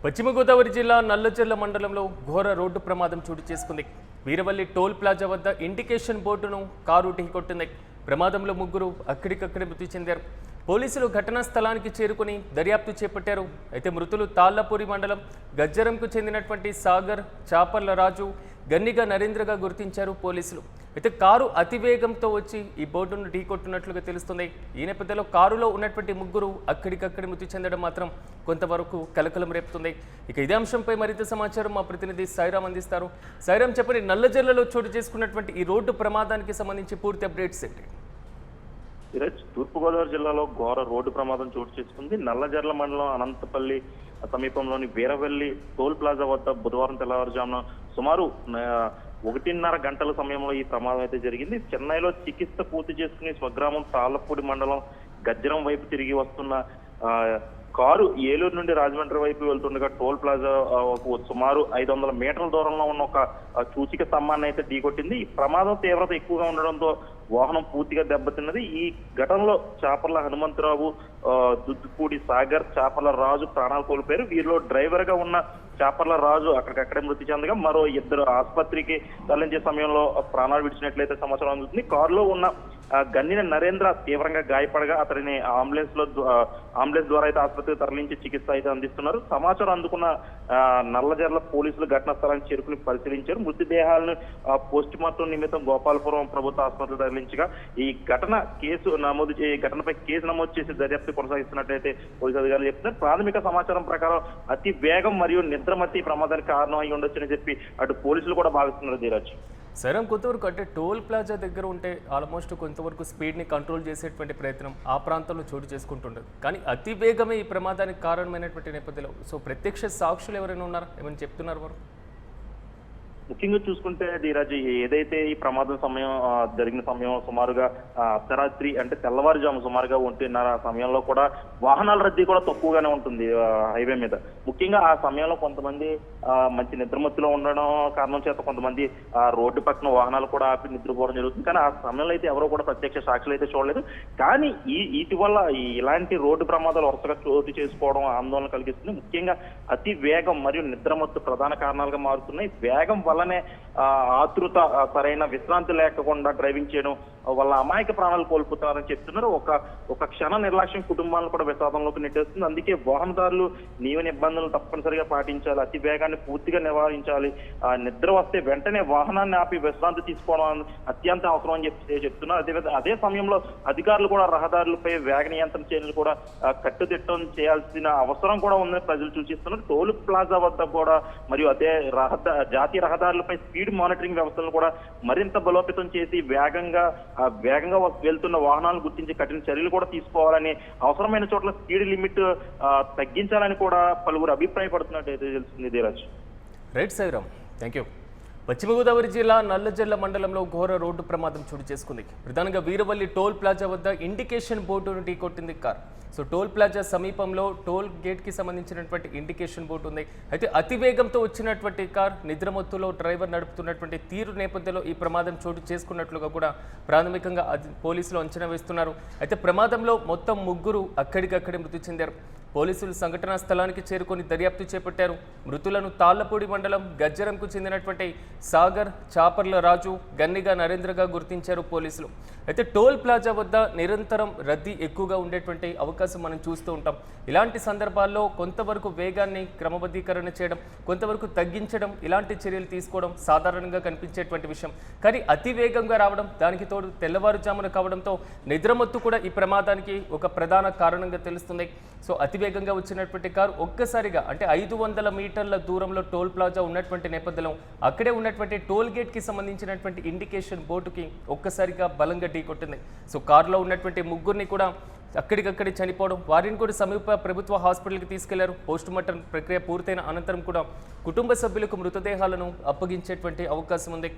పశ్చిమ గోదావరి జిల్లా నల్లజర్ల మండలంలో ఘోర రోడ్డు ప్రమాదం చోటు చేసుకుంది. వీరవల్లి టోల్ ప్లాజా వద్ద ఇండికేషన్ బోర్డును కారు ఢీకొట్టింది. ప్రమాదంలో ముగ్గురు అక్కడికక్కడే మృతి చెందారు. పోలీసులు ఘటనా స్థలానికి చేరుకుని దర్యాప్తు చేపట్టారు. అయితే మృతులు తాళ్లపూరి మండలం గజ్జరంకు చెందినటువంటి సాగర్, చాపర్ల రాజు, గన్నిగా నరేంద్రగా గుర్తించారు పోలీసులు. అయితే కారు అతివేగంతో వచ్చి ఈ బోర్డును ఢీకొట్టినట్లుగా తెలుస్తుంది. ఈ నేపథ్యంలో కారులో ఉన్నటువంటి ముగ్గురు అక్కడికక్కడి మృతి చెందడం మాత్రం కొంతవరకు కలకలం రేపుతుంది. ఇక ఇదే అంశంపై మరింత సమాచారం మా ప్రతినిధి సాయిరామ్ అందిస్తారు. సాయిరామ్, చెప్పండి, నల్లజర్లలో చోటు చేసుకున్నటువంటి ఈ రోడ్డు ప్రమాదానికి సంబంధించి పూర్తి అప్డేట్స్ ఏంటి? ఈరోజు తూర్పుగోదావరి జిల్లాలో ఘోర రోడ్డు ప్రమాదం చోటు చేసుకుంది. నల్లజర్ల మండలం అనంతపల్లి సమీపంలోని వీరవల్లి టోల్ ప్లాజా వద్ద బుధవారం తెల్లవారుజామున సుమారు 1:30 గంటల సమయంలో ఈ ప్రమాదం అయితే జరిగింది. చెన్నైలో చికిత్స పూర్తి చేసుకుని స్వగ్రామం తాళ్లపూడి మండలం గజ్జరం వైపు తిరిగి వస్తున్న కారు ఏలూరు నుండి రాజమండ్రి వైపు వెళ్తుండగా టోల్ ప్లాజా సుమారు 500 మీటర్ల దూరంలో ఉన్న ఒక సూచిక స్తంభాన్ని అయితే ఢీకొట్టింది. ఈ ప్రమాదం తీవ్రత ఎక్కువగా ఉండడంతో వాహనం పూర్తిగా దెబ్బతిన్నది. ఈ ఘటనలో చాపర్ల హనుమంతరావు, దుద్దుపూడి సాగర్, చాపర్ల రాజు ప్రాణాలు కోల్పోయారు. వీరిలో డ్రైవర్ గా ఉన్న చాపర్ల రాజు అక్కడికక్కడే మృతి చెందగా మరో ఇద్దరు ఆసుపత్రికి తరలించే సమయంలో ప్రాణాలు విడిచినట్లయితే సమాచారం అందుతుంది. కారులో ఉన్న గన్నిన నరేంద్ర తీవ్రంగా గాయపడగా అతడిని అంబులెన్స్ ద్వారా అయితే ఆసుపత్రికి తరలించి చికిత్స అయితే అందిస్తున్నారు. సమాచారం అందుకున్న నల్లజర్ల పోలీసులు ఘటనా స్థలానికి చేరుకుని పరిశీలించారు. మృతదేహాలను పోస్ట్ మార్టం నిమిత్తం గోపాలపురం ప్రభుత్వ ఆసుపత్రికి తరలించగా ఈ ఘటనపై కేసు నమోదు చేసి దర్యాప్తు కొనసాగిస్తున్నట్లయితే పోలీసు అధికారులు చెప్తున్నారు. ప్రాథమిక సమాచారం ప్రకారం అతి వేగం మరియు నిద్రమత్తి ప్రమాదానికి కారణం అయి ఉండొచ్చని చెప్పి అటు పోలీసులు కూడా భావిస్తున్నారు. ధీరాజ్, సరే, కొంతవరకు అంటే టోల్ ప్లాజా దగ్గర ఉంటే ఆల్మోస్ట్ కొంతవరకు స్పీడ్ని కంట్రోల్ చేసేటువంటి ప్రయత్నం ఆ ప్రాంతంలో చోటు చేసుకుంటుండదు. కానీ అతి వేగమే ఈ ప్రమాదానికి కారణమైనటువంటి నేపథ్యంలో ప్రత్యక్ష సాక్షులు ఎవరైనా ఉన్నారా? ఏమైనా చెప్తున్నారు వారు? ముఖ్యంగా చూసుకుంటే ధీరాజ్, ఏదైతే ఈ ప్రమాదం జరిగిన సమయం సుమారుగా అర్ధరాత్రి అంటే తెల్లవారుజాము సుమారుగా 1:30 సమయంలో కూడా వాహనాల రద్దీ కూడా తక్కువగానే ఉంటుంది హైవే మీద. ముఖ్యంగా ఆ సమయంలో కొంతమంది మంచి నిద్రమత్తులో ఉండడం కారణం చేత కొంతమంది రోడ్డు పక్కన వాహనాలు కూడా ఆపి నిద్రపోవడం జరుగుతుంది. కానీ ఆ సమయంలో అయితే ఎవరో కూడా ప్రత్యక్ష సాక్షులు అయితే చూడలేదు. కానీ ఇటీవల ఇలాంటి రోడ్డు ప్రమాదాలు వరుసగా చోటు చేసుకోవడం ఆందోళన కలిగిస్తుంది. ముఖ్యంగా అతి వేగం మరియు నిద్రమత్తు ప్రధాన కారణాలుగా మారుతున్నాయి. వేగం వల్లనే ఆతృత, సరైన విశ్రాంతి లేకుండా డ్రైవింగ్ చేయడం వల్ల అమాయక ప్రాణాలు కోల్పోతున్నారని చెప్తున్నారు. ఒక క్షణ నిర్లక్ష్యం కుటుంబాలను కూడా విషాదంలోకి నెట్టేస్తుంది. అందుకే వాహనదారులు నియమ నిబంధనలు తప్పనిసరిగా పాటించాలి, అతి వేగాన్ని పూర్తిగా నివారించాలి. నిద్ర వస్తే వెంటనే వాహనాన్ని ఆపి విశ్రాంతి తీసుకోవడం అత్యంత అవసరం అని చెప్తున్నారు. అదే సమయంలో అధికారులు కూడా రహదారులపై వేగ నియంత్రణ చర్యలు కూడా కట్టుదిట్టం చేయాల్సిన అవసరం కూడా ఉందని ప్రజలు సూచిస్తున్నారు. టోల్ ప్లాజా వద్ద కూడా మరియు అదే జాతీయ రహదారులపై స్పీడ్ మానిటరింగ్ వ్యవస్థలను కూడా మరింత బలోపేతం చేసి వేగంగా వెళ్తున్న వాహనాలను గుర్తించి కఠిన చర్యలు కూడా తీసుకోవాలని, అవసరమైన చోట్ల స్పీడ్ లిమిట్ తగ్గించాలని కూడా పలువురు అభిప్రాయపడుతున్నట్టు అయితే తెలుస్తుంది. Dheeraj, right Sairam, thank you. పశ్చిమ గోదావరి జిల్లా నల్లజర్ల మండలంలో ఘోర రోడ్డు ప్రమాదం చోటు చేసుకుంది. ప్రధానంగా వీరవల్లి టోల్ ప్లాజా వద్ద ఇండికేషన్ బోర్డును ఢీకొట్టింది కార్. టోల్ ప్లాజా సమీపంలో టోల్ గేట్కి సంబంధించినటువంటి ఇండికేషన్ బోర్డు ఉంది. అయితే అతివేగంతో వచ్చినటువంటి కార్ నిద్రమత్తులో డ్రైవర్ నడుపుతున్నటువంటి తీరు నేపథ్యంలో ఈ ప్రమాదం చోటు చేసుకున్నట్లుగా కూడా ప్రాథమికంగా పోలీసులు అంచనా వేస్తున్నారు. అయితే ప్రమాదంలో మొత్తం ముగ్గురు అక్కడికక్కడే మృతి చెందారు. పోలీసులు సంఘటనా స్థలానికి చేరుకొని దర్యాప్తు చేపట్టారు. మృతులను తాళ్లపూడి మండలం గజ్జరంకు చెందినటువంటి సాగర్, చాపర్ల రాజు, గన్నిగా నరేంద్రగా గుర్తించారు పోలీసులు. అయితే టోల్ ప్లాజా వద్ద నిరంతరం రద్దీ ఎక్కువగా ఉండేటువంటి అవకాశం మనం చూస్తూ ఉంటాం. ఇలాంటి సందర్భాల్లో కొంతవరకు వేగాన్ని క్రమబద్ధీకరణ చేయడం, కొంతవరకు తగ్గించడం, ఇలాంటి చర్యలు తీసుకోవడం సాధారణంగా కనిపించేటువంటి విషయం. కానీ అతి వేగంగా రావడం, దానికి తోడు తెల్లవారుజామున కావడంతో నిద్రమత్తు కూడా ఈ ప్రమాదానికి ఒక ప్రధాన కారణంగా తెలుస్తుంది. అతివేగంగా వచ్చినటువంటి కారు ఒక్కసారిగా అంటే 500 మీటర్ల దూరంలో టోల్ ప్లాజా ఉన్నటువంటి నేపథ్యంలో అక్కడే ఉన్నటువంటి టోల్ గేట్కి సంబంధించినటువంటి ఇండికేషన్ బోర్డుకి ఒక్కసారిగా బలంగా ఢీకొట్టింది. కారులో ఉన్నటువంటి ముగ్గురిని కూడా అక్కడికక్కడే చనిపోవడం, వారిని కూడా సమీప ప్రభుత్వ హాస్పిటల్కి తీసుకెళ్లారు. పోస్ట్ మార్టం ప్రక్రియ పూర్తయిన అనంతరం కూడా కుటుంబ సభ్యులకు మృతదేహాలను అప్పగించేటువంటి అవకాశం ఉంది.